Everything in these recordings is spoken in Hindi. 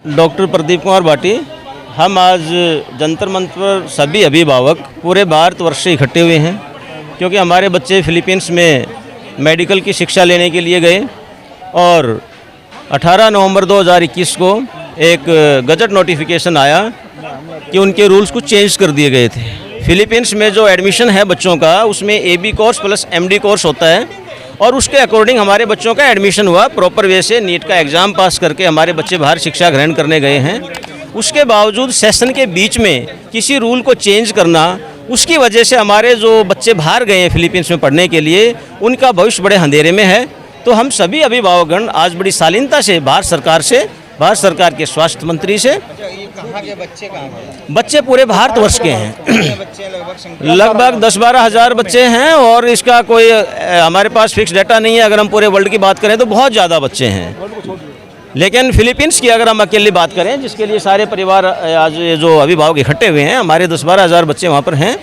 डॉक्टर प्रदीप कुमार भाटी। हम आज जंतर मंतर पर सभी अभिभावक पूरे भारतवर्ष से इकट्ठे हुए हैं क्योंकि हमारे बच्चे फिलीपींस में मेडिकल की शिक्षा लेने के लिए गए और 18 नवंबर 2021 को एक गजट नोटिफिकेशन आया कि उनके रूल्स कुछ चेंज कर दिए गए थे। फिलीपींस में जो एडमिशन है बच्चों का उसमें AB course plus MD course होता है और उसके अकॉर्डिंग हमारे बच्चों का एडमिशन हुआ। प्रॉपर वे से नीट का एग्ज़ाम पास करके हमारे बच्चे बाहर शिक्षा ग्रहण करने गए हैं। उसके बावजूद सेशन के बीच में किसी रूल को चेंज करना, उसकी वजह से हमारे जो बच्चे बाहर गए हैं फिलीपींस में पढ़ने के लिए उनका भविष्य बड़े अंधेरे में है। तो हम सभी अभिभावकगण आज बड़ी शालीनता से भारत सरकार के स्वास्थ्य मंत्री से कहाँ के बच्चे कहाँ हैं? बच्चे पूरे भारतवर्ष के हैं। लगभग 10-12 हज़ार बच्चे हैं और इसका कोई हमारे पास फिक्स डाटा नहीं है। अगर हम पूरे वर्ल्ड की बात करें तो बहुत ज़्यादा बच्चे हैं, लेकिन फिलीपींस की अगर हम अकेले बात करें जिसके लिए सारे परिवार आज जो अभिभावक इकट्ठे हुए हैं, हमारे 10-12 हज़ार बच्चे वहाँ पर हैं।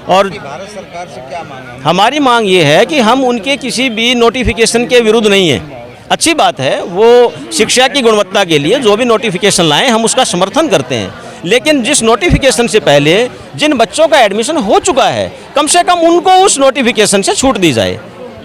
और भारत सरकार से क्या मांग है? हमारी मांग ये है कि हम उनके किसी भी नोटिफिकेशन के विरुद्ध नहीं हैं। अच्छी बात है, वो शिक्षा की गुणवत्ता के लिए जो भी नोटिफिकेशन लाएं हम उसका समर्थन करते हैं, लेकिन जिस नोटिफिकेशन से पहले जिन बच्चों का एडमिशन हो चुका है कम से कम उनको उस नोटिफिकेशन से छूट दी जाए।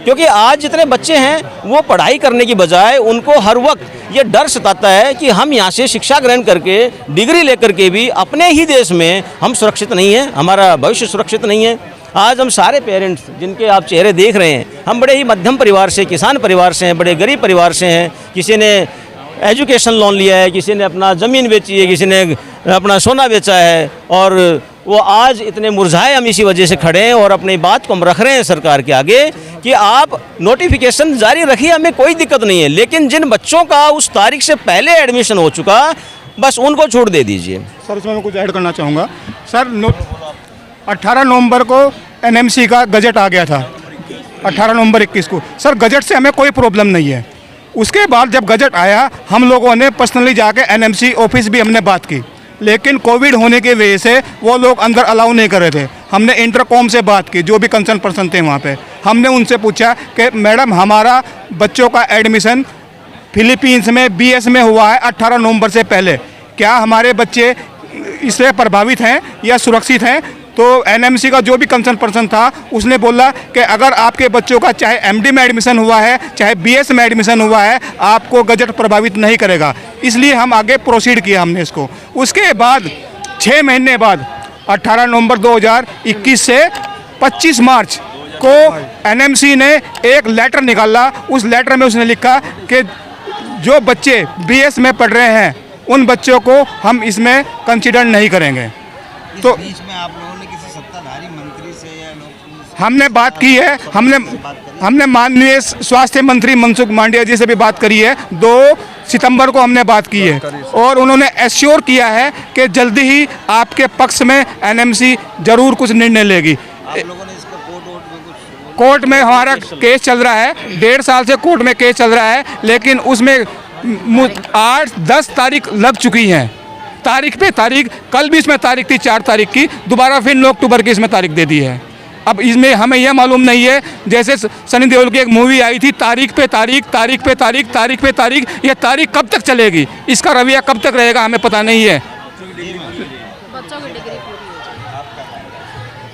क्योंकि आज जितने बच्चे हैं वो पढ़ाई करने की बजाय उनको हर वक्त ये डर सताता है कि हम यहाँ से शिक्षा ग्रहण करके डिग्री लेकर के भी अपने ही देश में हम सुरक्षित नहीं हैं, हमारा भविष्य सुरक्षित नहीं है। आज हम सारे पेरेंट्स जिनके आप चेहरे देख रहे हैं, हम बड़े ही मध्यम परिवार से, किसान परिवार से हैं, बड़े गरीब परिवार से हैं। किसी ने एजुकेशन लोन लिया है, किसी ने अपना ज़मीन बेची है, किसी ने अपना सोना बेचा है और वो आज इतने मुरझाए हम इसी वजह से खड़े हैं और अपनी बात को हम रख रहे हैं सरकार के आगे कि आप नोटिफिकेशन जारी रखिए, हमें कोई दिक्कत नहीं है, लेकिन जिन बच्चों का उस तारीख से पहले एडमिशन हो चुका बस उनको छूट दे दीजिए। सर इसमें मैं कुछ ऐड करना चाहूँगा। सर 18 नवंबर को NMC का गजट आ गया था, 18 नवंबर 21 को। सर गजट से हमें कोई प्रॉब्लम नहीं है। उसके बाद जब गजट आया हम लोगों ने पर्सनली जाके NMC ऑफिस भी हमने बात की, लेकिन कोविड होने की वजह से वो लोग अंदर अलाउ नहीं कर रहे थे। हमने इंटरकॉम से बात की, जो भी कंसर्न पर्सन थे वहाँ पे, हमने उनसे पूछा कि मैडम हमारा बच्चों का एडमिशन फिलीपींस में BS में हुआ है 18 नवंबर से पहले, क्या हमारे बच्चे इससे प्रभावित हैं या सुरक्षित हैं? तो NMC का जो भी कंसर्न पर्सन था उसने बोला कि अगर आपके बच्चों का चाहे MD में एडमिशन हुआ है चाहे BS में एडमिशन हुआ है आपको गजट प्रभावित नहीं करेगा। इसलिए हम आगे प्रोसीड किया हमने इसको। उसके बाद 6 महीने बाद 18 नवंबर 2021 से 25 मार्च को NMC ने एक लेटर निकाला। उस लेटर में उसने लिखा कि जो बच्चे BS में पढ़ रहे हैं उन बच्चों को हम इसमें कंसिडर नहीं करेंगे। तो बीच में आप लोगों ने किसी सत्ताधारी मंत्री से या हमने बात की है, हमने माननीय स्वास्थ्य मंत्री मनसुख मांडविया जी से भी बात करी है। 2 सितंबर को हमने बात की है और उन्होंने एश्योर किया है कि जल्दी ही आपके पक्ष में NMC जरूर कुछ निर्णय लेगी। आप लोगों ने इसका कोर्ट में हमारा केस चल रहा है, 1.5 साल से कोर्ट में केस चल रहा है, लेकिन उसमें 8-10 तारीख लग चुकी हैं, तारीख पे तारीख। कल भी इसमें तारीख थी 4 तारीख की, दोबारा फिर 9 अक्टूबर की इसमें तारीख दे दी है। अब इसमें हमें यह मालूम नहीं है, जैसे सनी देओल की एक मूवी आई थी तारीख पे तारीख, तारीख पे तारीख, तारीख पे तारीख, ये तारीख कब तक चलेगी, इसका रवैया कब तक रहेगा हमें पता नहीं है।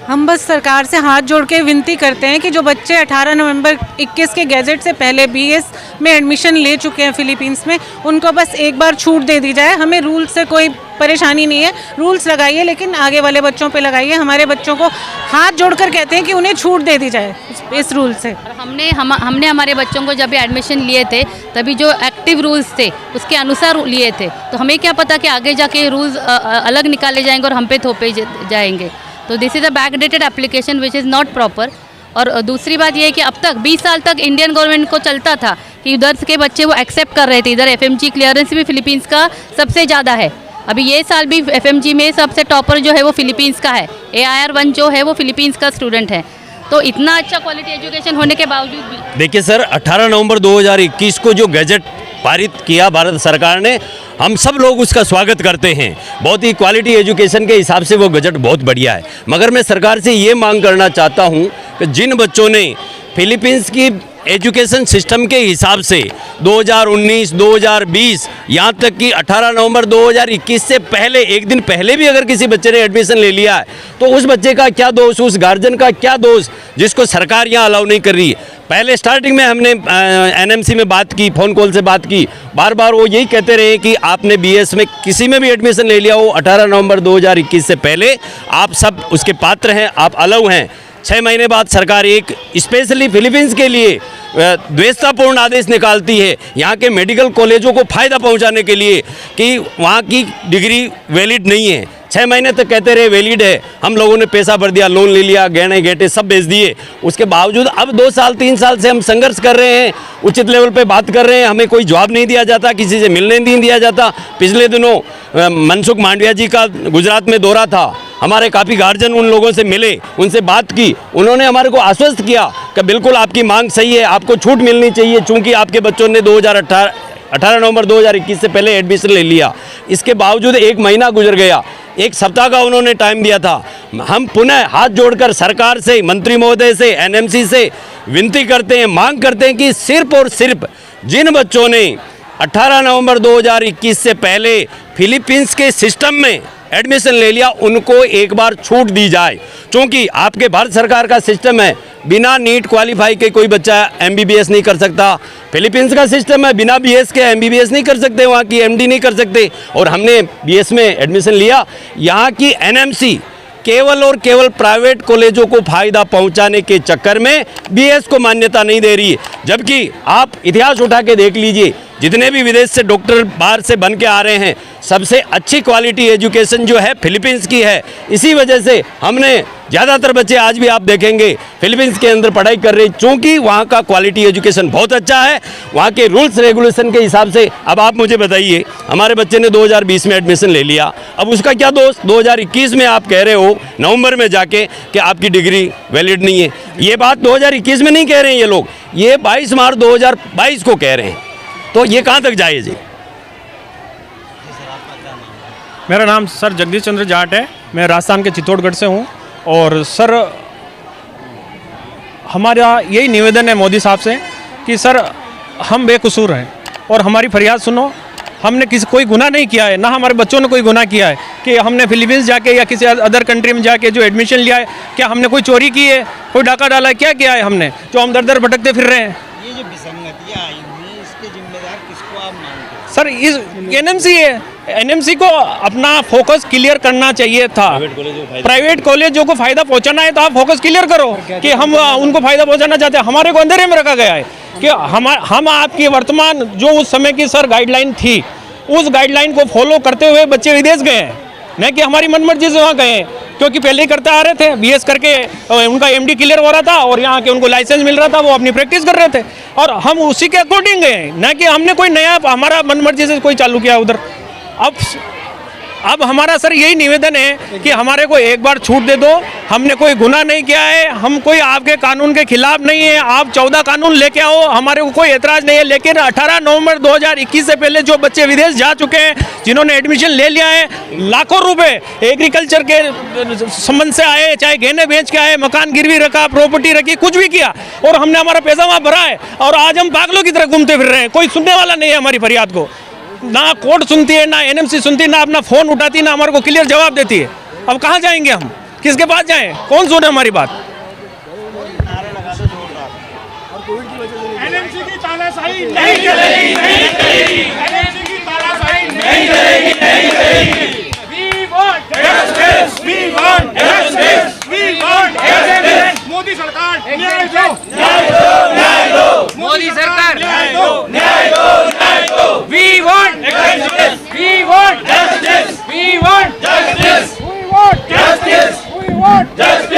हम बस सरकार से हाथ जोड़ के विनती करते हैं कि जो बच्चे 18 नवंबर 21 के गैजेट से पहले BS में एडमिशन ले चुके हैं फिलीपींस में, उनको बस एक बार छूट दे दी जाए। हमें रूल से कोई परेशानी नहीं है, रूल्स लगाइए लेकिन आगे वाले बच्चों पे लगाइए। हमारे बच्चों को हाथ जोड़कर कहते हैं कि उन्हें छूट दे दी जाए इस रूल से। हमने हमारे बच्चों को जब भी एडमिशन लिए थे तभी जो एक्टिव रूल्स थे उसके अनुसार लिए थे, तो हमें क्या पता कि आगे जाके रूल्स अलग निकाले जाएंगे और हम पे थोपे जाएंगे। तो this is a backdated application which is not proper. और दूसरी बात यह है कि अब तक 20 साल तक इंडियन गवर्नमेंट को चलता था कि उधर के बच्चे वो एक्सेप्ट कर रहे थे। इधर FMG क्लियरेंस भी फिलीपींस का सबसे ज़्यादा है। अभी ये साल भी FMG में सबसे टॉपर जो है वो फिलीपींस का है, AIR1 जो है वो फिलीपींस का स्टूडेंट है। तो इतना अच्छा क्वालिटी एजुकेशन होने के बावजूद भी देखिए सर, 18 नवंबर 2021 को जो गजट पारित किया भारत सरकार ने, हम सब लोग उसका स्वागत करते हैं। बहुत ही क्वालिटी एजुकेशन के हिसाब से वो गजट बहुत बढ़िया है। मगर मैं सरकार से ये मांग करना चाहता हूँ कि जिन बच्चों ने फिलीपींस की एजुकेशन सिस्टम के हिसाब से 2019, 2020 यहाँ तक कि 18 नवंबर 2021 से पहले, एक दिन पहले भी अगर किसी बच्चे ने एडमिशन ले लिया है तो उस बच्चे का क्या दोष, उस गार्जियन का क्या दोष जिसको सरकार यहाँ अलाउ नहीं कर रही है। पहले स्टार्टिंग में हमने एनएमसी में बात की, फ़ोन कॉल से बात की, बार बार वो यही कहते रहे कि आपने बीएस में किसी में भी एडमिशन ले लिया हो 18 नवंबर 2021 से पहले, आप सब उसके पात्र हैं, आप अलाउ हैं। 6 महीने बाद सरकार एक स्पेशली फिलीपींस के लिए द्वेषतापूर्ण आदेश निकालती है यहाँ के मेडिकल कॉलेजों को फ़ायदा पहुँचाने के लिए कि वहाँ की डिग्री वैलिड नहीं है। 6 महीने तक कहते रहे वैलिड है, हम लोगों ने पैसा भर दिया, लोन ले लिया, गहने गेटे सब बेच दिए, उसके बावजूद अब 2 साल 3 साल से हम संघर्ष कर रहे हैं, उचित लेवल पे बात कर रहे हैं, हमें कोई जवाब नहीं दिया जाता, किसी से मिलने नहीं दिया जाता। पिछले दिनों मनसुख मांडविया जी का गुजरात में दौरा था, हमारे काफ़ी गार्जियन उन लोगों से मिले, उनसे बात की, उन्होंने हमारे को आश्वस्त किया कि बिल्कुल आपकी मांग सही है, आपको छूट मिलनी चाहिए, चूँकि आपके बच्चों ने 18 नवंबर 2021 से पहले एडमिशन ले लिया। इसके बावजूद 1 महीना गुजर गया, 1 सप्ताह का उन्होंने टाइम दिया था। हम पुनः हाथ जोड़कर सरकार से, मंत्री महोदय से, एनएमसी से विनती करते हैं, मांग करते हैं कि सिर्फ और सिर्फ जिन बच्चों ने 18 नवंबर 2021 से पहले फिलीपींस के सिस्टम में एडमिशन ले लिया उनको एक बार छूट दी जाए, क्योंकि आपके भारत सरकार का सिस्टम है बिना नीट क्वालिफाई के कोई बच्चा एमबीबीएस नहीं कर सकता। फिलीपींस का सिस्टम है बिना बीएस के एमबीबीएस नहीं कर सकते, वहाँ की एमडी नहीं कर सकते। और हमने बीएस में एडमिशन लिया, यहाँ की एनएमसी केवल और केवल प्राइवेट कॉलेजों को फायदा पहुंचाने के चक्कर में बीएस को मान्यता नहीं दे रही है। जबकि आप इतिहास उठा के देख लीजिए, जितने भी विदेश से डॉक्टर बाहर से बन के आ रहे हैं, सबसे अच्छी क्वालिटी एजुकेशन जो है फिलीपींस की है। इसी वजह से हमने ज़्यादातर बच्चे आज भी आप देखेंगे फिलीपींस के अंदर पढ़ाई कर रहे हैं, चूँकि वहाँ का क्वालिटी एजुकेशन बहुत अच्छा है, वहाँ के रूल्स रेगुलेशन के हिसाब से। अब आप मुझे बताइए, हमारे बच्चे ने 2020 में एडमिशन ले लिया, अब उसका क्या दोष? 2021 में आप कह रहे हो नवंबर में जाके कि आपकी डिग्री वैलिड नहीं है। ये बात 2021 में नहीं कह रहे हैं ये लोग, ये 22 मार्च 2022 को कह रहे हैं, तो ये कहाँ तक जायज़ है? मेरा नाम सर जगदीश चंद्र जाट है, मैं राजस्थान के चित्तौड़गढ़ से हूँ। और सर हमारा यही निवेदन है मोदी साहब से कि सर हम बेकसूर हैं और हमारी फरियाद सुनो। हमने कोई गुनाह नहीं किया है, ना हमारे बच्चों ने कोई गुनाह किया है कि हमने फिलीपींस जाके या किसी अदर कंट्री में जाके जो एडमिशन लिया है, क्या हमने कोई चोरी की है, कोई डाका डाला है, क्या किया है हमने जो हम दर दर भटकते फिर रहे हैं? ये जो विसंगतियाँ आई हुई हैं, इसके जिम्मेदार किसको आप मानते हैं? सर इस एनएमसी है, एनएमसी को अपना फोकस क्लियर करना चाहिए था। प्राइवेट कॉलेजों को फायदा पहुंचाना है तो आप फोकस क्लियर करो कि हम उनको फायदा पहुंचाना चाहते हैं। हमारे को अंधेरे में रखा गया है कि हम आपकी वर्तमान जो उस समय की सर गाइडलाइन थी, उस गाइडलाइन को फॉलो करते हुए बच्चे विदेश गए हैं, नहीं कि हमारी मनमर्जी से वहाँ गए हैं, क्योंकि पहले ही करते आ रहे थे। बीएस करके उनका एमडी क्लियर हो रहा था और यहाँ के उनको लाइसेंस मिल रहा था, वो अपनी प्रैक्टिस कर रहे थे और हम उसी के अकॉर्डिंग गए, न कि हमने कोई नया हमारा मनमर्जी से कोई चालू किया उधर। अब हमारा सर यही निवेदन है कि हमारे को एक बार छूट दे दो, हमने कोई गुनाह नहीं किया है, हम कोई आपके कानून के खिलाफ नहीं है, आप 14 कानून लेके आओ, हमारे को कोई एतराज़ नहीं है। लेकिन 18 नवंबर 2021 से पहले जो बच्चे विदेश जा चुके हैं, जिन्होंने एडमिशन ले लिया है, लाखों रुपए एग्रीकल्चर के संबंध से आए, चाहे गहने बेच के आए, मकान गिरवी रखा, प्रॉपर्टी रखी, कुछ भी किया और हमने हमारा पैसा वहाँ भरा है और आज हम पागलों की तरह घूमते फिर रहे हैं। कोई सुनने वाला नहीं है हमारी फरियाद को, ना कोर्ट सुनती है, ना एनएमसी सुनती है, ना अपना फ़ोन उठाती, ना हमारे को क्लियर जवाब देती है। अब कहाँ जाएंगे हम, किसके पास जाएं, कौन सुने हमारी बात? एनएमसी की तानाशाही नहीं चलेगी, नहीं चलेगी, एनएमसी की तानाशाही नहीं चलेगी, नहीं चलेगी। We want justice, we want justice, we want justice। Modi सरकार न्याय दो, न्याय दो, न्याय दो। मोदी सरकार न्याय दो, न्याय दो, न्याय दो। We want justice, we want justice, we want justice, we want justice, we want justice।